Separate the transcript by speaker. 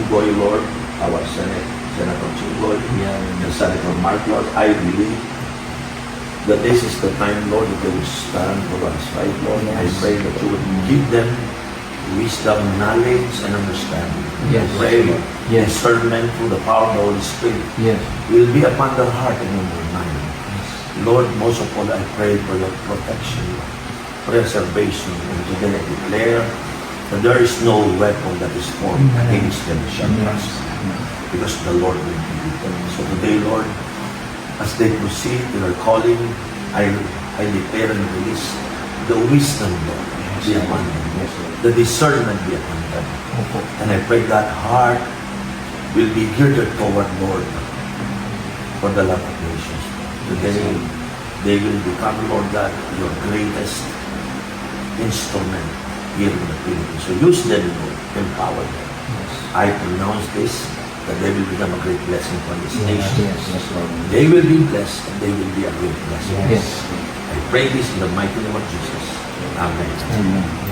Speaker 1: Chingboy, Lord, our Senator Chingboy, and Senator Mark, Lord, I believe that this is the time, Lord, that they will stand for us, right, Lord? I pray that you would give them wisdom, knowledge, and understanding.
Speaker 2: Yes.
Speaker 1: I pray
Speaker 2: Yes.
Speaker 1: discernment through the power of the Holy Spirit
Speaker 2: Yes.
Speaker 1: will be upon their heart and in their mind. Lord, most of all, I pray for your protection, preservation, and today I declare that there is no weapon that is formed against them shall prosper, because the Lord will be with them. So today, Lord, as they proceed to their calling, I declare and release the wisdom, Lord, be upon them. The discernment be upon them. And I pray that heart will be geared toward, Lord, for the love of nations. Today, they will become, Lord God, your greatest instrument here in the Philippines. So use them, Lord, empower them. I pronounce this, that they will become a great blessing for this nation. They will be blessed, and they will be a great blessing.
Speaker 2: Yes.
Speaker 1: I pray this in the mighty name of Jesus. Amen.
Speaker 2: Amen.